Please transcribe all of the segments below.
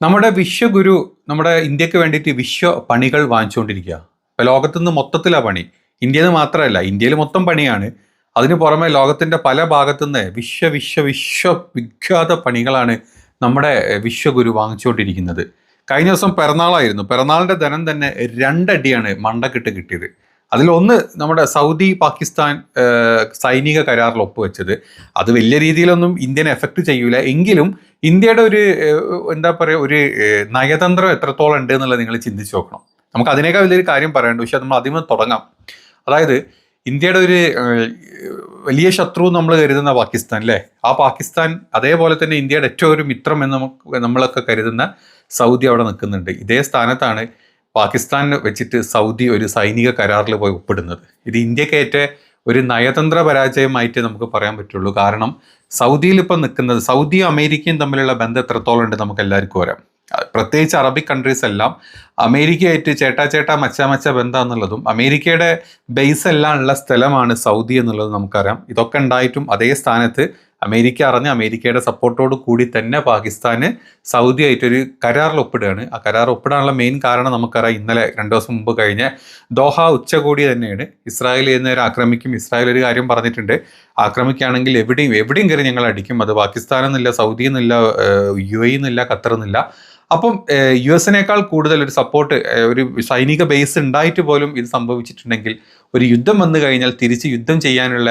നമ്മുടെ വിശ്വഗുരു നമ്മുടെ ഇന്ത്യക്ക് വേണ്ടിയിട്ട് വിശ്വ പണികൾ വാങ്ങിച്ചുകൊണ്ടിരിക്കുക. ഇപ്പൊ ലോകത്തുനിന്ന് മൊത്തത്തിലാ പണി. ഇന്ത്യയിൽ നിന്ന് മാത്രമല്ല, ഇന്ത്യയിൽ മൊത്തം പണിയാണ്. അതിന് പുറമെ ലോകത്തിന്റെ പല ഭാഗത്തുനിന്ന് വിശ്വവിഖ്യാത പണികളാണ് നമ്മുടെ വിശ്വഗുരു വാങ്ങിച്ചുകൊണ്ടിരിക്കുന്നത്. കഴിഞ്ഞ ദിവസം പിറന്നാളായിരുന്നു. പിറന്നാളിന്റെ ധനം തന്നെ രണ്ടടിയാണ് മണ്ടക്കിട്ട് കിട്ടിയത്. അതിലൊന്ന് നമ്മുടെ സൗദി പാകിസ്ഥാൻ സൈനിക കരാറിൽ ഒപ്പുവെച്ചത്. അത് വലിയ രീതിയിലൊന്നും ഇന്ത്യനെ എഫക്ട് ചെയ്യൂല. എങ്കിലും ഇന്ത്യയുടെ ഒരു എന്താ പറയുക, ഒരു നയതന്ത്രം എത്രത്തോളം ഉണ്ട് എന്നുള്ളത് നിങ്ങൾ ചിന്തിച്ച് നോക്കണം. നമുക്ക് അതിനേക്കാൾ വലിയൊരു കാര്യം പറയാനുണ്ട്, പക്ഷെ നമ്മൾ അതിൽ തുടങ്ങാം. അതായത് ഇന്ത്യയുടെ ഒരു വലിയ ശത്രു നമ്മൾ കരുതുന്ന പാകിസ്ഥാൻ അല്ലേ, ആ പാകിസ്ഥാൻ അതേപോലെ തന്നെ ഇന്ത്യയുടെ ഏറ്റവും ഒരു മിത്രം എന്ന് നമ്മളൊക്കെ കരുതുന്ന സൗദി അവിടെ നിൽക്കുന്നുണ്ട്. ഇതേ സ്ഥാനത്താണ് പാകിസ്ഥാൻ വെച്ചിട്ട് സൗദി ഒരു സൈനിക കരാറിൽ പോയി ഒപ്പിടുന്നത്. ഇത് ഇന്ത്യക്കേറ്റ ഒരു നയതന്ത്ര പരാജയമായിട്ട് നമുക്ക് പറയാൻ പറ്റുള്ളൂ. കാരണം സൗദിയിൽ ഇപ്പം നിൽക്കുന്നത്, സൗദിയും അമേരിക്കയും തമ്മിലുള്ള ബന്ധം എത്രത്തോളം ഉണ്ട് നമുക്ക് എല്ലാവർക്കും അറിയാം. പ്രത്യേകിച്ച് അറബിക് കൺട്രീസ് എല്ലാം അമേരിക്കയായിട്ട് ചേട്ടാ മച്ച ബന്ധം എന്നുള്ളതും അമേരിക്കയുടെ ബേസ് എല്ലാം ഉള്ള സ്ഥലമാണ് സൗദി എന്നുള്ളത് നമുക്കറിയാം. ഇതൊക്കെ ഉണ്ടായിട്ടും അതേ സ്ഥാനത്ത് അമേരിക്ക അറിഞ്ഞ് അമേരിക്കയുടെ സപ്പോർട്ടോട് കൂടി തന്നെ പാകിസ്ഥാന് സൗദി ആയിട്ടൊരു കരാറിൽ ഒപ്പിടുകയാണ്. ആ കരാർ ഒപ്പിടാനുള്ള മെയിൻ കാരണം നമുക്കറിയാം, ഇന്നലെ 2 ദിവസം മുമ്പ് കഴിഞ്ഞ ദോഹ ഉച്ചകോടി തന്നെയാണ്. ഇസ്രായേൽ നേരെ ആക്രമിക്കും, ഇസ്രായേൽ ഒരു കാര്യം പറഞ്ഞിട്ടുണ്ട്, ആക്രമിക്കുകയാണെങ്കിൽ എവിടെയും കയറി ഞങ്ങൾ അടിക്കും. അത് പാകിസ്ഥാനെന്നില്ല, സൗദി എന്നില്ല, UAE എന്നില്ല, ഖത്തർ എന്നില്ല. അപ്പം US കൂടുതൽ ഒരു സപ്പോർട്ട്, ഒരു സൈനിക ബേസ് ഉണ്ടായിട്ട് പോലും ഇത് സംഭവിച്ചിട്ടുണ്ടെങ്കിൽ ഒരു യുദ്ധം വന്നു കഴിഞ്ഞാൽ തിരിച്ച് യുദ്ധം ചെയ്യാനുള്ള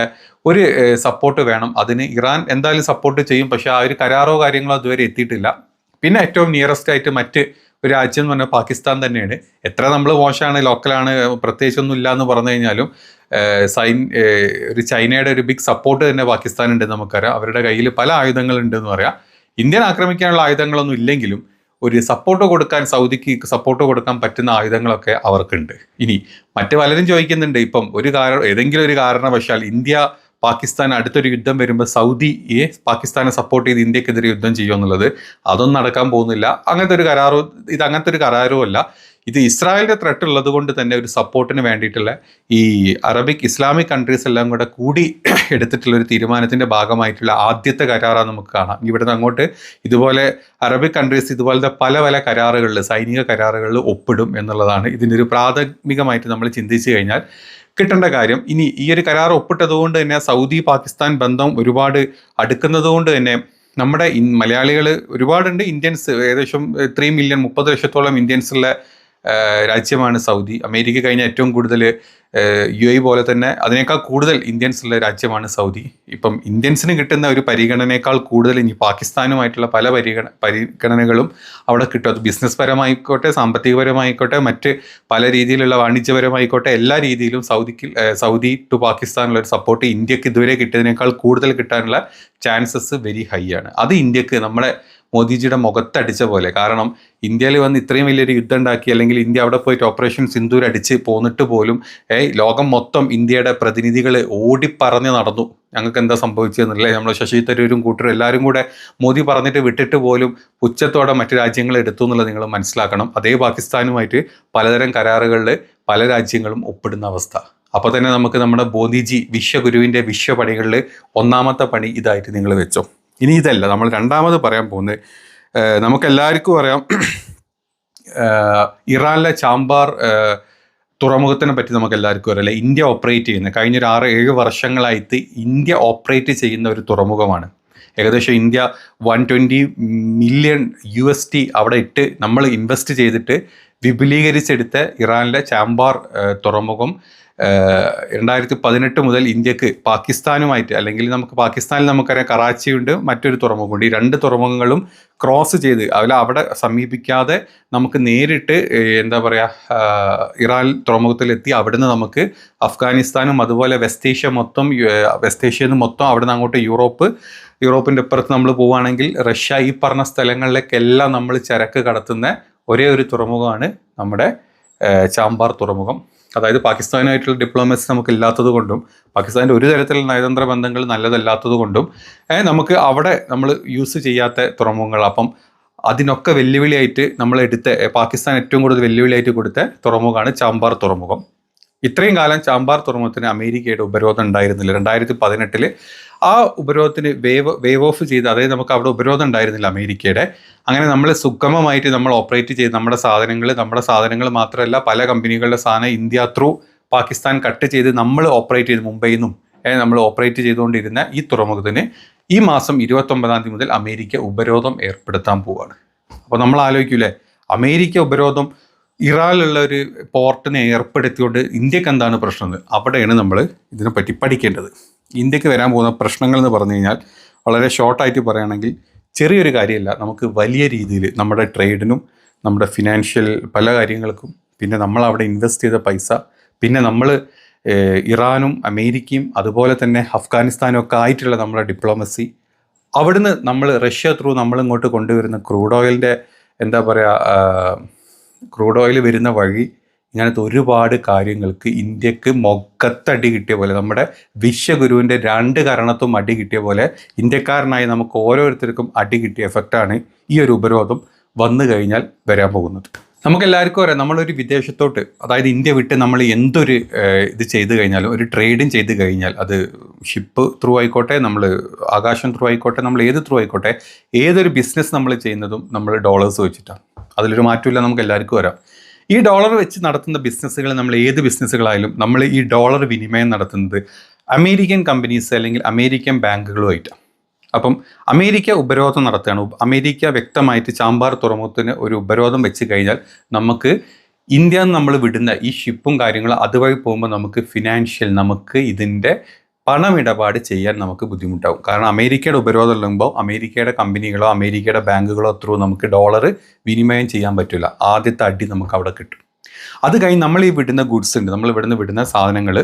ഒരു സപ്പോർട്ട് വേണം. അതിന് ഇറാൻ എന്തായാലും സപ്പോർട്ട് ചെയ്യും, പക്ഷെ ആ ഒരു കരാറോ കാര്യങ്ങളോ അതുവരെ എത്തിയിട്ടില്ല. പിന്നെ ഏറ്റവും നിയറസ്റ്റ് ആയിട്ട് മറ്റ് ഒരു രാജ്യം എന്ന് പറഞ്ഞാൽ പാകിസ്ഥാൻ തന്നെയാണ്. എത്ര നമ്മൾ മോശമാണ്, ലോക്കലാണ്, പ്രത്യേകിച്ചൊന്നും ഇല്ല എന്ന് പറഞ്ഞു കഴിഞ്ഞാലും ഒരു ചൈനയുടെ ഒരു ബിഗ് സപ്പോർട്ട് തന്നെ പാകിസ്ഥാൻ ഉണ്ട് നമുക്കറിയാം. അവരുടെ കയ്യിൽ പല ആയുധങ്ങളുണ്ട് എന്ന് പറയാം. ഇന്ത്യൻ ആക്രമിക്കാനുള്ള ആയുധങ്ങളൊന്നും ഇല്ലെങ്കിലും ഒരു സപ്പോർട്ട് കൊടുക്കാൻ, സൗദിക്ക് സപ്പോർട്ട് കൊടുക്കാൻ പറ്റുന്ന ആയുധങ്ങളൊക്കെ അവർക്കുണ്ട്. ഇനി മറ്റു പലരും ചോദിക്കുന്നുണ്ട്, ഇപ്പം ഏതെങ്കിലും ഒരു കാരണവശാൽ ഇന്ത്യ പാകിസ്ഥാൻ അടുത്തൊരു യുദ്ധം വരുമ്പോൾ സൗദിയെ പാകിസ്ഥാനെ സപ്പോർട്ട് ചെയ്ത് ഇന്ത്യക്കെതിരെ യുദ്ധം ചെയ്യുമെന്നുള്ളത്. അതൊന്നും നടക്കാൻ പോകുന്നില്ല. അങ്ങനത്തെ ഒരു കരാറും അല്ല. ഇത് ഇസ്രായേലിന്റെ ത്രെട്ട് ഉള്ളത് കൊണ്ട് തന്നെ ഒരു സപ്പോർട്ടിന് വേണ്ടിയിട്ടുള്ള ഈ അറബിക് ഇസ്ലാമിക് കൺട്രീസ് എല്ലാം കൂടി എടുത്തിട്ടുള്ള ഒരു തീരുമാനത്തിന്റെ ഭാഗമായിട്ടുള്ള ആദ്യത്തെ കരാറാണ് നമുക്ക് കാണാം. ഇവിടുന്ന് അങ്ങോട്ട് ഇതുപോലെ അറബിക് കൺട്രീസ് ഇതുപോലത്തെ പല കരാറുകളിൽ, സൈനിക കരാറുകളിൽ ഒപ്പിടും എന്നുള്ളതാണ് ഇതിൻ്റെ ഒരു പ്രാഥമികമായിട്ട് നമ്മൾ ചിന്തിച്ചു കഴിഞ്ഞാൽ കിട്ടേണ്ട കാര്യം. ഇനി ഈ ഒരു കരാർ ഒപ്പിട്ടതുകൊണ്ട് തന്നെ സൗദി പാകിസ്ഥാൻ ബന്ധം ഒരുപാട് അടുക്കുന്നത് കൊണ്ട് തന്നെ നമ്മുടെ മലയാളികൾ ഒരുപാടുണ്ട്. ഇന്ത്യൻസ് ഏകദേശം 3 മില്യൺ 30 ലക്ഷത്തോളം ഇന്ത്യൻസുള്ള രാജ്യമാണ് സൗദി. അമേരിക്ക കഴിഞ്ഞ ഏറ്റവും കൂടുതൽ UAE പോലെ തന്നെ അതിനേക്കാൾ കൂടുതൽ ഇന്ത്യൻസ് ഉള്ള രാജ്യമാണ് സൗദി. ഇപ്പം ഇന്ത്യൻസിന് കിട്ടുന്ന ഒരു പരിഗണനയേക്കാൾ കൂടുതൽ ഇനി പാകിസ്ഥാനുമായിട്ടുള്ള പല പരിഗണനകളും അവിടെ കിട്ടും. അത് ബിസിനസ് പരമായിക്കോട്ടെ, സാമ്പത്തികപരമായിക്കോട്ടെ, മറ്റ് പല രീതിയിലുള്ള വാണിജ്യപരമായിക്കോട്ടെ, എല്ലാ രീതിയിലും സൗദി ടു പാകിസ്ഥാനുള്ള ഒരു സപ്പോർട്ട് ഇന്ത്യക്ക് ഇതുവരെ കിട്ടിയതിനേക്കാൾ കൂടുതൽ കിട്ടാനുള്ള ചാൻസസ് വെരി ഹൈ ആണ്. അത് ഇന്ത്യക്ക് നമ്മുടെ മോദിജിയുടെ മുഖത്തടിച്ച പോലെ. കാരണം ഇന്ത്യയിൽ വന്ന് ഇത്രയും വലിയൊരു യുദ്ധം ഉണ്ടാക്കി, അല്ലെങ്കിൽ ഇന്ത്യ അവിടെ പോയിട്ട് ഓപ്പറേഷൻ സിന്ദൂർ അടിച്ച് പോന്നിട്ട് പോലും ലോകം മൊത്തം ഇന്ത്യയുടെ പ്രതിനിധികൾ ഓടിപ്പറഞ്ഞ് നടന്നു, ഞങ്ങൾക്ക് എന്താ സംഭവിച്ചതെന്നല്ലേ. നമ്മൾ ശശി തരൂരും കൂട്ടരും എല്ലാവരും കൂടെ മോദി പറഞ്ഞിട്ട് വിട്ടിട്ട് പോലും പുച്ഛത്തോടെ മറ്റു രാജ്യങ്ങൾ എടുത്തു എന്നുള്ളത് നിങ്ങൾ മനസ്സിലാക്കണം. അതേ പാകിസ്ഥാനുമായിട്ട് പലതരം കരാറുകളിൽ പല രാജ്യങ്ങളും ഒപ്പിടുന്ന അവസ്ഥ. അപ്പോൾ തന്നെ നമുക്ക് നമ്മുടെ മോദിജി വിശ്വഗുരുവിൻ്റെ വിശ്വപണികളിൽ ഒന്നാമത്തെ പണി ഇതായിട്ട് നിങ്ങൾ വെച്ചോ. ഇനി ഇതല്ല, നമ്മൾ രണ്ടാമത് പറയാൻ പോകുന്നത്, നമുക്കെല്ലാവർക്കും അറിയാം ഇറാനിലെ ചാമ്പാർ തുറമുഖത്തിനെ പറ്റി നമുക്ക് എല്ലാവർക്കും അറിയില്ല. ഇന്ത്യ ഓപ്പറേറ്റ് ചെയ്യുന്ന കഴിഞ്ഞൊരു 6-7 വർഷങ്ങളായിട്ട് ഇന്ത്യ ഓപ്പറേറ്റ് ചെയ്യുന്ന ഒരു തുറമുഖമാണ്. ഏകദേശം ഇന്ത്യ 120 മില്യൺ USD അവിടെ ഇട്ട് നമ്മൾ ഇൻവെസ്റ്റ് ചെയ്തിട്ട് വിപുലീകരിച്ചെടുത്ത ഇറാനിലെ ചാമ്പാർ തുറമുഖം 2018 മുതൽ ഇന്ത്യക്ക് പാകിസ്ഥാനുമായിട്ട്, അല്ലെങ്കിൽ പാകിസ്ഥാനിൽ നമുക്കറിയാം കറാച്ചിയുണ്ട്, മറ്റൊരു തുറമുഖമുണ്ട്. ഈ 2 തുറമുഖങ്ങളും ക്രോസ് ചെയ്ത് അവിടെ സമീപിക്കാതെ നമുക്ക് നേരിട്ട് എന്താ പറയുക ഇറാൻ തുറമുഖത്തിലെത്തി അവിടുന്ന് നമുക്ക് അഫ്ഗാനിസ്ഥാനും അതുപോലെ വെസ്റ്റ് ഏഷ്യയിൽ നിന്ന് മൊത്തം അവിടുന്ന് അങ്ങോട്ട് യൂറോപ്പിൻ്റെ അപ്പുറത്ത് നമ്മൾ പോവുകയാണെങ്കിൽ റഷ്യ, ഈ പറഞ്ഞ സ്ഥലങ്ങളിലേക്കെല്ലാം നമ്മൾ ചരക്ക് കടത്തുന്ന ഒരേ ഒരു തുറമുഖമാണ് നമ്മുടെ ചാമ്പാർ തുറമുഖം. അതായത് പാകിസ്ഥാനുമായിട്ടുള്ള ഡിപ്ലോമസി നമുക്ക് ഇല്ലാത്തത് കൊണ്ടും പാകിസ്ഥാൻ്റെ ഒരു തരത്തിലുള്ള നയതന്ത്ര ബന്ധങ്ങൾ നല്ലതല്ലാത്തത് കൊണ്ടും നമുക്ക് അവിടെ നമ്മൾ യൂസ് ചെയ്യാത്ത തുറമുഖങ്ങൾ. അപ്പം അതിനൊക്കെ വെല്ലുവിളിയായിട്ട് പാകിസ്ഥാൻ ഏറ്റവും കൂടുതൽ വെല്ലുവിളിയായിട്ട് കൊടുത്ത തുറമുഖമാണ് ചാമ്പാർ തുറമുഖം. ഇത്രയും കാലം ചാമ്പാർ തുറമുഖത്തിന് അമേരിക്കയുടെ ഉപരോധം ഉണ്ടായിരുന്നില്ല. 2018 ആ ഉപരോധത്തിന് വേവ് ഓഫ് ചെയ്ത്, അതായത് നമുക്ക് അവിടെ ഉപരോധം ഉണ്ടായിരുന്നില്ല അമേരിക്കയുടെ. അങ്ങനെ നമ്മൾ സുഗമമായിട്ട് നമ്മൾ ഓപ്പറേറ്റ് ചെയ്ത് നമ്മുടെ സാധനങ്ങൾ മാത്രമല്ല പല കമ്പനികളുടെ സാധനം ഇന്ത്യ ത്രൂ പാകിസ്ഥാൻ കട്ട് ചെയ്ത് നമ്മൾ ഓപ്പറേറ്റ് ചെയ്ത് മുംബൈയിൽ നിന്നും നമ്മൾ ഓപ്പറേറ്റ് ചെയ്തുകൊണ്ടിരുന്ന ഈ തുറമുഖത്തിന് ഈ മാസം 29-ാം തീയതി മുതൽ അമേരിക്ക ഉപരോധം ഏർപ്പെടുത്താൻ പോവുകയാണ്. അപ്പോൾ നമ്മൾ ആലോചിക്കൂലേ, അമേരിക്ക ഉപരോധം ഇറാനിലുള്ള ഒരു പോർട്ടിനെ ഏർപ്പെടുത്തിക്കൊണ്ട് ഇന്ത്യക്ക് എന്താണ് പ്രശ്നം? അവിടെയാണ് നമ്മൾ ഇതിനെപ്പറ്റി പഠിക്കേണ്ടത്. ഇന്ത്യക്ക് വരാൻ പോകുന്ന പ്രശ്നങ്ങൾ എന്ന് പറഞ്ഞു കഴിഞ്ഞാൽ വളരെ ഷോർട്ടായിട്ട് പറയുകയാണെങ്കിൽ ചെറിയൊരു കാര്യമല്ല, നമുക്ക് വലിയ രീതിയിൽ നമ്മുടെ ട്രേഡിനും നമ്മുടെ ഫിനാൻഷ്യൽ പല കാര്യങ്ങൾക്കും, പിന്നെ നമ്മൾ അവിടെ ഇൻവെസ്റ്റ് ചെയ്ത പൈസ, പിന്നെ നമ്മൾ ഇറാനും അമേരിക്കയും അതുപോലെ തന്നെ അഫ്ഗാനിസ്ഥാനും ഒക്കെ ആയിട്ടുള്ള നമ്മുടെ ഡിപ്ലോമസി, അവിടുന്ന് നമ്മൾ റഷ്യ ത്രൂ നമ്മളിങ്ങോട്ട് കൊണ്ടുവരുന്ന ക്രൂഡ് ഓയിലിൻ്റെ ക്രൂഡ് ഓയിൽ വരുന്ന വഴി, ഇങ്ങനത്തെ ഒരുപാട് കാര്യങ്ങൾക്ക് ഇന്ത്യക്ക് മൊക്കത്തടി കിട്ടിയ പോലെ, നമ്മുടെ വിശ്വഗുരുവിൻ്റെ 2 കരണത്തും അടി കിട്ടിയ പോലെ ഇന്ത്യക്കാരനായി നമുക്ക് ഓരോരുത്തർക്കും അടി കിട്ടിയ എഫക്റ്റാണ് ഈ ഒരു ഉപരോധം വന്നു കഴിഞ്ഞാൽ വരാൻ പോകുന്നത്. നമുക്കെല്ലാവർക്കും അറിയാം, നമ്മളൊരു വിദേശത്തോട്ട്, അതായത് ഇന്ത്യ വിട്ട് നമ്മൾ എന്തൊരു ഇത് ചെയ്ത് കഴിഞ്ഞാലും, ഒരു ട്രേഡിങ് ചെയ്ത് കഴിഞ്ഞാൽ, അത് ഷിപ്പ് ത്രൂ ആയിക്കോട്ടെ, നമ്മൾ ആകാശം ത്രൂ ആയിക്കോട്ടെ, നമ്മൾ ഏത് ത്രൂ ആയിക്കോട്ടെ, ഏതൊരു ബിസിനസ് നമ്മൾ ചെയ്യുന്നതും നമ്മൾ ഡോളേഴ്സ് വെച്ചിട്ടാണ്. അതിലൊരു മാറ്റമില്ല, നമുക്ക് എല്ലാവർക്കും അറിയാം. ഈ ഡോളർ വെച്ച് നടത്തുന്ന ബിസിനസ്സുകൾ, നമ്മൾ ഏത് ബിസിനസ്സുകളായാലും നമ്മൾ ഈ ഡോളർ വിനിമയം നടത്തുന്നത് അമേരിക്കൻ കമ്പനീസ് അല്ലെങ്കിൽ അമേരിക്കൻ ബാങ്കുകളുമായിട്ടാണ്. അപ്പം അമേരിക്ക ഉപരോധം നടത്തുകയാണ്. അമേരിക്ക വ്യക്തമായിട്ട് ചാമ്പാർ തുറമുഖത്തിന് ഒരു ഉപരോധം വെച്ച് കഴിഞ്ഞാൽ നമുക്ക് ഇന്ത്യയിൽ നിന്ന് നമ്മൾ വിടുന്ന ഈ ഷിപ്പും കാര്യങ്ങളും അതുവഴി പോകുമ്പോൾ നമുക്ക് ഫിനാൻഷ്യൽ, നമുക്ക് ഇതിൻ്റെ പണമിടപാട് ചെയ്യാൻ നമുക്ക് ബുദ്ധിമുട്ടാവും. കാരണം അമേരിക്കയുടെ ഉപരോധം ഉള്ളുമ്പോൾ അമേരിക്കയുടെ കമ്പനികളോ അമേരിക്കയുടെ ബാങ്കുകളോ ത്രൂ നമുക്ക് ഡോളർ വിനിമയം ചെയ്യാൻ പറ്റില്ല. ആദ്യത്തെ അടി നമുക്ക് അവിടെ കിട്ടും. അത് കഴിഞ്ഞ് നമ്മൾ ഈ വിടുന്ന ഗുഡ്സ് ഉണ്ട്, നമ്മൾ ഇവിടുന്ന് വിടുന്ന സാധനങ്ങൾ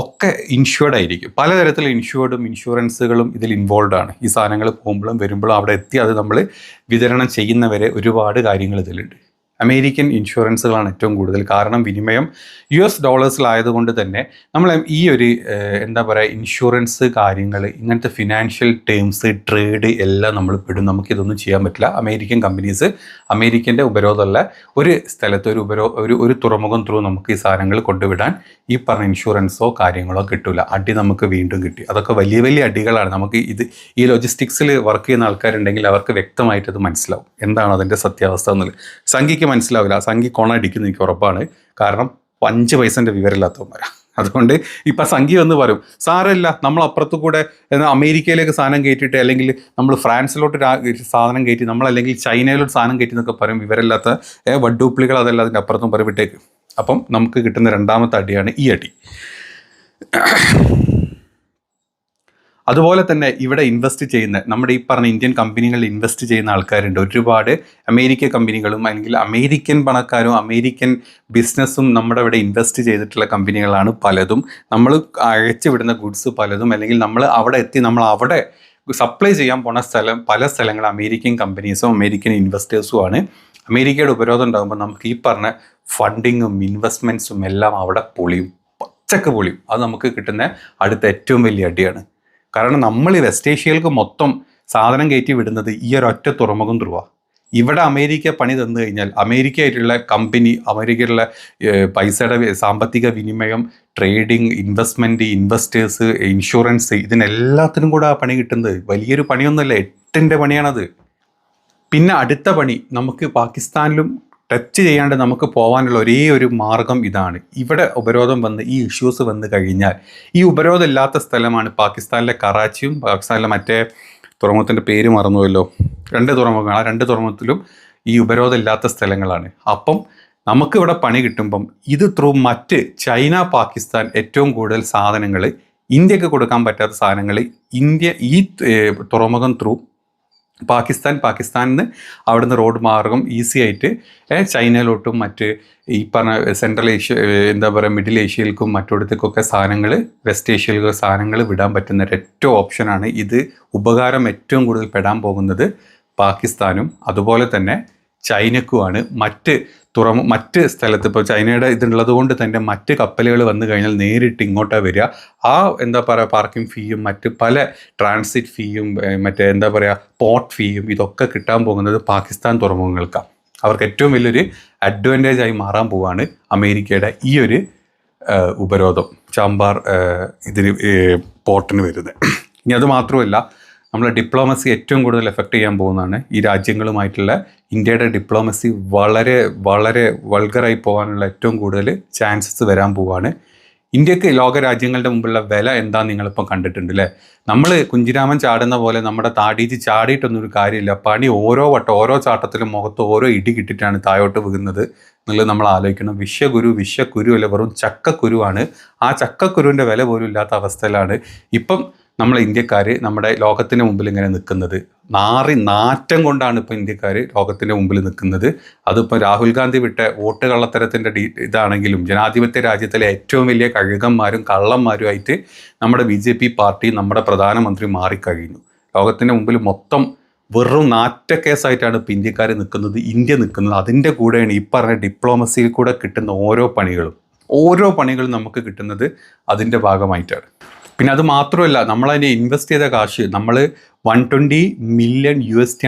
ഒക്കെ ഇൻഷുർഡ് ആയിരിക്കും. പലതരത്തിലുള്ള ഇൻഷുറൻസുകളും ഇതിൽ ഇൻവോൾവ് ആണ്. ഈ സാധനങ്ങൾ പോകുമ്പോഴും വരുമ്പോഴും അവിടെ എത്തി അത് നമ്മൾ വിതരണം ചെയ്യുന്നവരെ ഒരുപാട് കാര്യങ്ങൾ ഇതിലുണ്ട്. അമേരിക്കൻ ഇൻഷുറൻസുകളാണ് ഏറ്റവും കൂടുതൽ. കാരണം വിനിമയം US ഡോളേഴ്സിലായതുകൊണ്ട് തന്നെ നമ്മൾ ഈ ഒരു ഇൻഷുറൻസ് കാര്യങ്ങൾ, ഇങ്ങനത്തെ ഫിനാൻഷ്യൽ ടേംസ്, ട്രേഡ് എല്ലാം നമ്മൾ പെടും. നമുക്കിതൊന്നും ചെയ്യാൻ പറ്റില്ല. അമേരിക്കൻ കമ്പനീസ് അമേരിക്കൻ്റെ ഉപരോധമുള്ള ഒരു സ്ഥലത്ത് ഒരു തുറമുഖം ത്രൂ നമുക്ക് ഈ സാധനങ്ങൾ കൊണ്ടുവിടാൻ ഈ പറഞ്ഞ ഇൻഷുറൻസോ കാര്യങ്ങളോ കിട്ടില്ല. അടി നമുക്ക് വീണ്ടും കിട്ടി. അതൊക്കെ വലിയ വലിയ അടികളാണ്. നമുക്ക് ഈ ലോജിസ്റ്റിക്സിൽ വർക്ക് ചെയ്യുന്ന ആൾക്കാരുണ്ടെങ്കിൽ അവർക്ക് വ്യക്തമായിട്ട് അത് മനസ്സിലാവും എന്താണ് അതിൻ്റെ സത്യാവസ്ഥ എന്നുള്ളത്. സംഖ്യയ്ക്ക് മനസ്സിലാവില്ല. സംഖ്യ കൊണടിക്കുന്ന എനിക്ക് ഉറപ്പാണ്. കാരണം 5 പൈസൻ്റെ വിവരമില്ലാത്തവന്മാരാണ്. അതുകൊണ്ട് ഇപ്പം സംഖ്യ എന്ന് പറയും, സാരമില്ല, നമ്മൾ അപ്പുറത്ത് കൂടെ അമേരിക്കയിലേക്ക് സാധനം കയറ്റിയിട്ട്, അല്ലെങ്കിൽ നമ്മൾ ഫ്രാൻസിലോട്ട് സാധനം കയറ്റി, നമ്മൾ അല്ലെങ്കിൽ ചൈനയിലോട്ട് സാധനം കയറ്റി എന്നൊക്കെ പറയും. വിവരമില്ലാത്ത വഡ്ഡൂപ്പിളികൾ അതെല്ലാം അതിൻ്റെ അപ്പുറത്തും പറയും വിട്ടേക്ക്. അപ്പം നമുക്ക് കിട്ടുന്ന രണ്ടാമത്തെ അടിയാണ് ഈ അടി. അതുപോലെ തന്നെ ഇവിടെ ഇൻവെസ്റ്റ് ചെയ്യുന്ന നമ്മുടെ ഈ പറഞ്ഞ ഇന്ത്യൻ കമ്പനികളിൽ ഇൻവെസ്റ്റ് ചെയ്യുന്ന ആൾക്കാരുണ്ട്. ഒരുപാട് അമേരിക്ക കമ്പനികളും അല്ലെങ്കിൽ അമേരിക്കൻ പണക്കാരും അമേരിക്കൻ ബിസിനസ്സും നമ്മുടെ ഇവിടെ ഇൻവെസ്റ്റ് ചെയ്തിട്ടുള്ള കമ്പനികളാണ് പലതും. നമ്മൾ അയച്ചു വിടുന്ന ഗുഡ്സ് പലതും, അല്ലെങ്കിൽ നമ്മൾ അവിടെ എത്തി നമ്മൾ അവിടെ സപ്ലൈ ചെയ്യാൻ പോണ പല സ്ഥലങ്ങളും അമേരിക്കൻ കമ്പനീസും അമേരിക്കൻ ഇൻവെസ്റ്റേഴ്സുമാണ്. അമേരിക്കയുടെ ഉപരോധം ഉണ്ടാകുമ്പോൾ നമുക്ക് ഈ പറഞ്ഞ ഫണ്ടിങ്ങും ഇൻവെസ്റ്റ്മെൻറ്റ്സും എല്ലാം അവിടെ പൊളിയും, പച്ചക്ക് പൊളിയും. അത് നമുക്ക് കിട്ടുന്ന അടുത്ത ഏറ്റവും വലിയ അടിയാണ്. കാരണം നമ്മൾ ഈ വെസ്റ്റ് ഏഷ്യയിലേക്ക് മൊത്തം സാധനം കയറ്റി വിടുന്നത് ഈ ഒരൊറ്റ തുറമുഖം ത്രൂവാണ്. ഇവിടെ അമേരിക്ക പണി തന്നു കഴിഞ്ഞാൽ അമേരിക്കയായിട്ടുള്ള കമ്പനി, അമേരിക്കയിലുള്ള പൈസയുടെ സാമ്പത്തിക വിനിമയം, ട്രേഡിങ്, ഇൻവെസ്റ്റ്മെൻറ്റ്, ഇൻവെസ്റ്റേഴ്സ്, ഇൻഷുറൻസ്, ഇതിനെല്ലാത്തിനും കൂടെ ആ പണി കിട്ടുന്നത്. വലിയൊരു പണിയൊന്നുമല്ല, 8ൻ്റെ പണിയാണത്. പിന്നെ അടുത്ത പണി നമുക്ക് പാകിസ്ഥാനിലും ടച്ച് ചെയ്യാണ്ട് നമുക്ക് പോകാനുള്ള ഒരേ ഒരു മാർഗം ഇതാണ്. ഇവിടെ ഉപരോധം വന്ന് ഈ ഇഷ്യൂസ് വന്നു കഴിഞ്ഞാൽ, ഈ ഉപരോധം ഇല്ലാത്ത സ്ഥലമാണ് പാകിസ്ഥാനിലെ കറാച്ചിയും പാകിസ്ഥാനിലെ മറ്റേ തുറമുഖത്തിൻ്റെ പേര് മറന്നുവല്ലോ, 2 തുറമുഖങ്ങൾ. ആ 2 തുറമുഖത്തിലും ഈ ഉപരോധം ഇല്ലാത്ത സ്ഥലങ്ങളാണ്. അപ്പം നമുക്കിവിടെ പണി കിട്ടുമ്പം ഇത് ത്രൂ മറ്റ് ചൈന, പാകിസ്ഥാൻ ഏറ്റവും കൂടുതൽ സാധനങ്ങൾ, ഇന്ത്യക്ക് കൊടുക്കാൻ പറ്റാത്ത സാധനങ്ങൾ ഈ തുറമുഖം ത്രൂ പാകിസ്ഥാനിന്ന് അവിടുന്ന് റോഡ് മാർഗം ഈസി ആയിട്ട് ചൈനയിലോട്ടും മറ്റ് ഈ പറഞ്ഞ സെൻട്രൽ ഏഷ്യ മിഡിൽ ഏഷ്യയിലേക്കും മറ്റിടത്തേക്കൊക്കെ സാധനങ്ങൾ, വെസ്റ്റ് ഏഷ്യയിലേക്ക് സാധനങ്ങൾ വിടാൻ പറ്റുന്ന ഏറ്റവും ഓപ്ഷനാണ് ഇത്. ഉപകാരം ഏറ്റവും കൂടുതൽ പെടാൻ പോകുന്നത് പാകിസ്ഥാനും അതുപോലെ തന്നെ ചൈനക്കുമാണ്. മറ്റ് സ്ഥലത്ത് ഇപ്പോൾ ചൈനയുടെ ഇതുള്ളത് കൊണ്ട് തന്നെ മറ്റ് കപ്പലുകൾ വന്നു കഴിഞ്ഞാൽ നേരിട്ട് ഇങ്ങോട്ടാണ് വരിക. ആ പാർക്കിംഗ് ഫീയും മറ്റ് പല ട്രാൻസിറ്റ് ഫീയും പോർട്ട് ഫീയും ഇതൊക്കെ കിട്ടാൻ പോകുന്നത് പാകിസ്ഥാൻ തുറമുഖങ്ങൾക്കാണ്. അവർക്ക് ഏറ്റവും വലിയൊരു അഡ്വാൻറ്റേജ് ആയി മാറാൻ പോവുകയാണ് അമേരിക്കയുടെ ഈ ഒരു ഉപരോധം ചാമ്പാർ പോർട്ടിന് വരുന്നത്. ഇനി അത് മാത്രമല്ല, നമ്മളെ ഡിപ്ലോമസി ഏറ്റവും കൂടുതൽ എഫക്റ്റ് ചെയ്യാൻ പോകുന്നതാണ്. ഈ രാജ്യങ്ങളുമായിട്ടുള്ള ഇന്ത്യയുടെ ഡിപ്ലോമസി വളരെ വളരെ വൾഗറായി പോകാനുള്ള ഏറ്റവും കൂടുതൽ ചാൻസസ് വരാൻ പോവാണ്. ഇന്ത്യക്ക് ലോക രാജ്യങ്ങളുടെ മുമ്പുള്ള വില എന്താണെന്ന് നിങ്ങളിപ്പോൾ കണ്ടിട്ടുണ്ട് അല്ലേ? നമ്മൾ കുഞ്ചിരാമൻ ചാടുന്ന പോലെ നമ്മുടെ താടീച്ച് ചാടിയിട്ടൊന്നും ഒരു കാര്യമില്ല. പണി ഓരോ വട്ടം ഓരോ ചാട്ടത്തിലും മുഖത്ത് ഓരോ ഇടി കിട്ടിയിട്ടാണ് താഴോട്ട് വീഴുന്നത് എന്നുള്ളത് നമ്മൾ ആലോചിക്കണം. വിശ്വക്കുരു അല്ല, വെറും ചക്കക്കുരുവാണ്. ആ ചക്കക്കുരുവിൻ്റെ വില പോലും ഇല്ലാത്ത അവസ്ഥയിലാണ് ഇപ്പം നമ്മളെ ഇന്ത്യക്കാർ നമ്മുടെ ലോകത്തിന് മുമ്പിൽ ഇങ്ങനെ നിൽക്കുന്നത്. നാറ്റം കൊണ്ടാണ് ഇപ്പോൾ ഇന്ത്യക്കാർ ലോകത്തിൻ്റെ മുമ്പിൽ നിൽക്കുന്നത്. അതിപ്പോൾ രാഹുൽ ഗാന്ധി വിട്ട വോട്ട് കള്ളത്തരത്തിൻ്റെ ഇതാണെങ്കിലും ജനാധിപത്യ രാജ്യത്തിലെ ഏറ്റവും വലിയ കഴുകന്മാരും കള്ളന്മാരുമായിട്ട് നമ്മുടെ BJP പാർട്ടി, നമ്മുടെ പ്രധാനമന്ത്രി മാറിക്കഴിഞ്ഞു. ലോകത്തിൻ്റെ മുമ്പിൽ മൊത്തം വെറും നാറ്റക്കേസായിട്ടാണ് ഇപ്പോൾ ഇന്ത്യക്കാർ നിൽക്കുന്നത്, ഇന്ത്യ നിൽക്കുന്നത്. അതിൻ്റെ കൂടെയാണ് ഈ പറഞ്ഞ ഡിപ്ലോമസിയിൽ കൂടെ കിട്ടുന്ന ഓരോ പണികളും നമുക്ക് കിട്ടുന്നത് അതിൻ്റെ ഭാഗമായിട്ടാണ്. പിന്നെ അത് മാത്രമല്ല, നമ്മളതിനെ ഇൻവെസ്റ്റ് ചെയ്ത കാശ് നമ്മൾ $120 മില്യൺ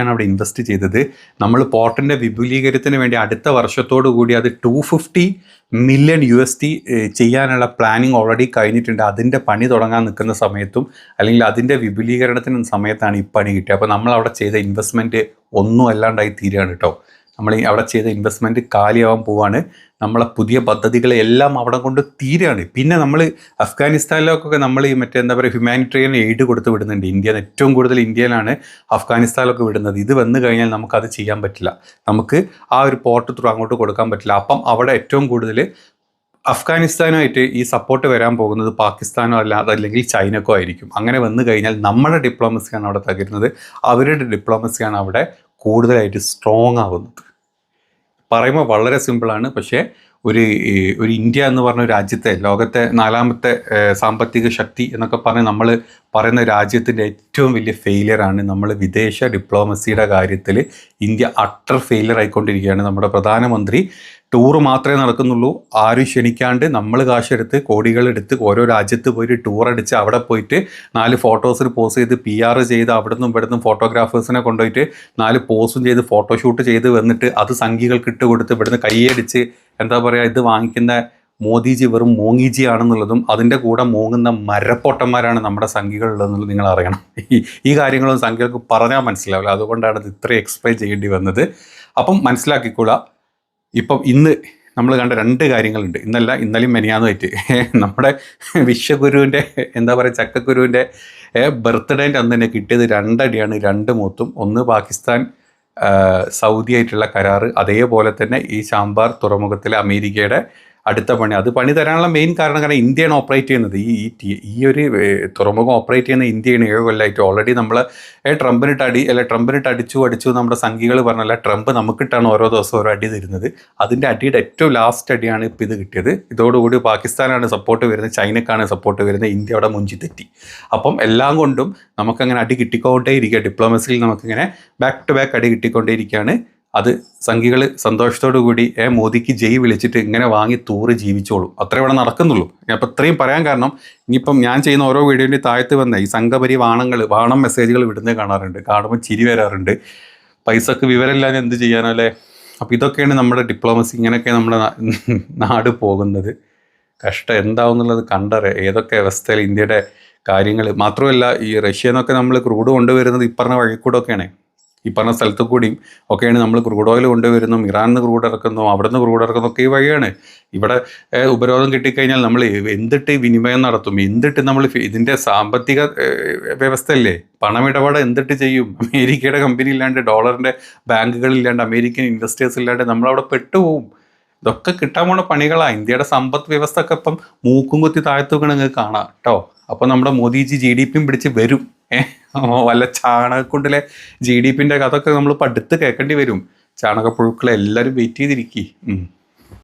ആണ് അവിടെ ഇൻവെസ്റ്റ് ചെയ്തത്. നമ്മൾ പോർട്ടിൻ്റെ വിപുലീകരണത്തിന് വേണ്ടി അടുത്ത വർഷത്തോടു കൂടി അത് $250 മില്യൺ ചെയ്യാനുള്ള പ്ലാനിങ് ഓൾറെഡി കഴിഞ്ഞിട്ടുണ്ട്. അതിൻ്റെ പണി തുടങ്ങാൻ നിൽക്കുന്ന സമയത്തും അല്ലെങ്കിൽ അതിൻ്റെ വിപുലീകരണത്തിന് സമയത്താണ് ഈ പണി കിട്ടിയത്. അപ്പോൾ നമ്മൾ അവിടെ ചെയ്ത ഇൻവെസ്റ്റ്മെൻറ്റ് ഒന്നും അല്ലാണ്ടായി തീരുകയാണ് കേട്ടോ. നമ്മൾ അവിടെ ചെയ്ത ഇൻവെസ്റ്റ്മെൻറ്റ് കാലിയാവാൻ പോവാണ്. നമ്മളെ പുതിയ പദ്ധതികളെല്ലാം അവിടെ കൊണ്ട് തീരുകയാണ്. പിന്നെ നമ്മൾ അഫ്ഗാനിസ്ഥാനിലൊക്കെ നമ്മൾ ഈ എന്താ പറയുക, ഹ്യൂമാനിറ്റേറിയൻ എയ്ഡ് കൊടുത്ത് വിടുന്നുണ്ട്. ഇന്ത്യ ഏറ്റവും കൂടുതൽ ഇന്ത്യയിലാണ് അഫ്ഗാനിസ്ഥാനിലൊക്കെ വിടുന്നത്. ഇത് വന്നു കഴിഞ്ഞാൽ നമുക്കത് ചെയ്യാൻ പറ്റില്ല. നമുക്ക് ആ ഒരു പോർട്ട് ത്രൂ അങ്ങോട്ട് കൊടുക്കാൻ പറ്റില്ല. അപ്പം അവിടെ ഏറ്റവും കൂടുതൽ അഫ്ഗാനിസ്ഥാനുമായിട്ട് ഈ സപ്പോർട്ട് വരാൻ പോകുന്നത് പാകിസ്ഥാനോ അല്ലെങ്കിൽ ചൈനക്കോ ആയിരിക്കും. അങ്ങനെ വന്നു കഴിഞ്ഞാൽ നമ്മുടെ ഡിപ്ലോമസിയാണ് അവിടെ തകരുന്നത്, അവരുടെ ഡിപ്ലോമസിയാണ് അവിടെ കൂടുതലായിട്ട് സ്ട്രോങ് ആവുന്നത്. പറയുമ്പോൾ വളരെ സിമ്പിളാണ്. പക്ഷേ ഒരു ഇന്ത്യ എന്ന് പറഞ്ഞ രാജ്യത്തെ, ലോകത്തെ 4ാമത്തെ സാമ്പത്തിക ശക്തി എന്നൊക്കെ പറഞ്ഞ് നമ്മൾ പറയുന്ന രാജ്യത്തിൻ്റെ ഏറ്റവും വലിയ ഫെയിലിയറാണ്. നമ്മൾ വിദേശ ഡിപ്ലോമസിയുടെ കാര്യത്തിൽ ഇന്ത്യ അട്ടർ ഫെയിലിയർ ആയിക്കൊണ്ടിരിക്കുകയാണ്. നമ്മുടെ പ്രധാനമന്ത്രി ടൂറ് മാത്രമേ നടക്കുന്നുള്ളൂ. ആരും ക്ഷണിക്കാണ്ട് നമ്മൾ കാശെടുത്ത് കോടികളെടുത്ത് ഓരോ രാജ്യത്ത് പോയിട്ട് ടൂർ അടിച്ച് അവിടെ പോയിട്ട് 4 ഫോട്ടോസിന് പോസ് ചെയ്ത് PR ചെയ്ത് അവിടുന്നും ഇവിടുന്നും ഫോട്ടോഗ്രാഫേഴ്സിനെ കൊണ്ടുപോയിട്ട് 4 പോസും ചെയ്ത് ഫോട്ടോഷൂട്ട് ചെയ്ത് വന്നിട്ട് അത് സംഘികൾക്ക് ഇട്ടുകൊടുത്ത് ഇവിടുന്ന് കൈയടിച്ച് എന്താ പറയുക, ഇത് വാങ്ങിക്കുന്ന മോദിജി വെറും മോങ്ങിജി ആണെന്നുള്ളതും അതിൻ്റെ കൂടെ മോങ്ങുന്ന മരപ്പൊട്ടന്മാരാണ് നമ്മുടെ സംഘികളുള്ളതെന്നുള്ളത് നിങ്ങൾ അറിയണം. ഈ കാര്യങ്ങളൊന്നും സംഘികൾക്ക് പറഞ്ഞാൽ മനസ്സിലാവില്ല. അതുകൊണ്ടാണ് ഇത് ഇത്രയും എക്സ്പ്ലെയിൻ ചെയ്യേണ്ടി വന്നത്. അപ്പം മനസ്സിലാക്കിക്കൊള്ളുക. ഇപ്പം ഇന്ന് നമ്മൾ കണ്ട 2 കാര്യങ്ങളുണ്ട്. ഇന്നലെയും മെനിയാന്നുമായിട്ട് നമ്മുടെ വിശ്വഗുരുവിൻ്റെ എന്താ പറയുക, ചക്കക്കുരുവിൻ്റെ ബർത്ത്ഡേൻ്റെ അന്ന് തന്നെ കിട്ടിയത് 2 അടിയാണ്, 2 മൂത്തും. ഒന്ന് പാകിസ്ഥാൻ സൗദി ആയിട്ടുള്ള കരാറ്, അതേപോലെ തന്നെ ഈ ചാമ്പാർ തുറമുഖത്തിലെ അമേരിക്കയുടെ അടുത്ത പണി. അത് പണി തരാനുള്ള മെയിൻ കാരണം ഇന്ത്യയാണ് ഓപ്പറേറ്റ് ചെയ്യുന്നത്. ഈ ഒരു തുറമുഖം ഓപ്പറേറ്റ് ചെയ്യുന്ന ഇന്ത്യയാണ് 7 കൊല്ലമായിട്ട്. ഓൾറെഡി നമ്മൾ ട്രംപിനിട്ട് അടിച്ചു നമ്മുടെ സംഘികൾ പറഞ്ഞല്ല, ട്രംപ് നമുക്കിട്ടാണ് ഓരോ ദിവസം ഓരോ അടി തരുന്നത്. അതിൻ്റെ അടിയുടെ ഏറ്റവും ലാസ്റ്റ് അടിയാണ് ഇപ്പോൾ ഇത് കിട്ടിയത്. ഇതോടുകൂടി പാകിസ്ഥാനാണ് സപ്പോർട്ട് വരുന്നത്, ചൈനക്കാണ് സപ്പോർട്ട് വരുന്നത്, ഇന്ത്യ അവിടെ മുഞ്ചി തെറ്റി. അപ്പം എല്ലാം കൊണ്ടും നമുക്കങ്ങനെ അടി കിട്ടിക്കൊണ്ടേ ഇരിക്കുക. ഡിപ്ലോമസിയിൽ നമുക്കിങ്ങനെ ബാക്ക് ടു ബാക്ക് അടി കിട്ടിക്കൊണ്ടേ ഇരിക്കുകയാണ്. അത് സംഘികൾ സന്തോഷത്തോടു കൂടി മോദിക്ക് ജയ് വിളിച്ചിട്ട് ഇങ്ങനെ വാങ്ങി തൂറി ജീവിച്ചോളൂ. അത്രേ ഇവിടെ നടക്കുന്നുള്ളൂ. അപ്പോൾ ഇത്രയും പറയാൻ കാരണം, ഇനിയിപ്പം ഞാൻ ചെയ്യുന്ന ഓരോ വീഡിയോൻ്റെ താഴത്ത് വന്ന ഈ സംഘപരി വാണം മെസ്സേജുകൾ വിടുന്നത് കാണാറുണ്ട്. കാണുമ്പോൾ ചിരി വരാറുണ്ട്. പൈസക്ക് വിവരമില്ലാതെ എന്ത് ചെയ്യാനല്ലേ. അപ്പോൾ ഇതൊക്കെയാണ് നമ്മുടെ ഡിപ്ലോമസി. ഇങ്ങനെയൊക്കെ നമ്മുടെ നാട് പോകുന്നത്. കഷ്ടം എന്താവും എന്നുള്ളത് കണ്ടറിയാം, ഏതൊക്കെ അവസ്ഥയിൽ ഇന്ത്യയുടെ കാര്യങ്ങൾ. മാത്രമല്ല ഈ റഷ്യ എന്നൊക്കെ നമ്മൾ ക്രൂഡ് കൊണ്ടുവരുന്നത് ഈ പറഞ്ഞ വഴിക്കൂടൊക്കെയാണ്, ഈ പറഞ്ഞ സ്ഥലത്തു കൂടിയും ഒക്കെയാണ് നമ്മൾ ക്രൂഡ് ഓയിൽ കൊണ്ടുവരുന്നു. ഇറാനിൽ നിന്ന് ക്രൂഡ് ഇറക്കുന്നു, അവിടെ നിന്ന് ക്രൂഡ് ഇറക്കുന്നൊക്കെ ഈ വഴിയാണ്. ഇവിടെ ഉപരോധം കിട്ടിക്കഴിഞ്ഞാൽ നമ്മൾ എന്തിട്ട് വിനിമയം നടത്തും, എന്തിട്ട് നമ്മൾ ഇതിൻ്റെ സാമ്പത്തിക വ്യവസ്ഥയല്ലേ, പണമിടപാട് എന്തിട്ട് ചെയ്യും? അമേരിക്കയുടെ കമ്പനി ഇല്ലാണ്ട്, ഡോളറിൻ്റെ ബാങ്കുകളില്ലാണ്ട്, അമേരിക്കൻ ഇൻവെസ്റ്റേഴ്സ് ഇല്ലാണ്ട് നമ്മളവിടെ പെട്ടുപോകും. ഇതൊക്കെ കിട്ടാൻ പോണ പണികളാണ്. ഇന്ത്യയുടെ സമ്പദ് വ്യവസ്ഥ ഒക്കെ ഇപ്പം മൂക്കും കുത്തി താഴ്ത്തുകയാണ് നിങ്ങൾക്ക് കാണാം കേട്ടോ. അപ്പോൾ നമ്മുടെ മോദിജി GDP പിടിച്ച് വരും. വല്ല ചാണകക്കുണ്ടിലെ GDPൻ്റെ കഥയൊക്കെ നമ്മൾ അടുത്ത് കേൾക്കേണ്ടി വരും. ചാണകപ്പുഴുക്കളെ എല്ലാവരും വെയിറ്റ് ചെയ്തിരിക്കും.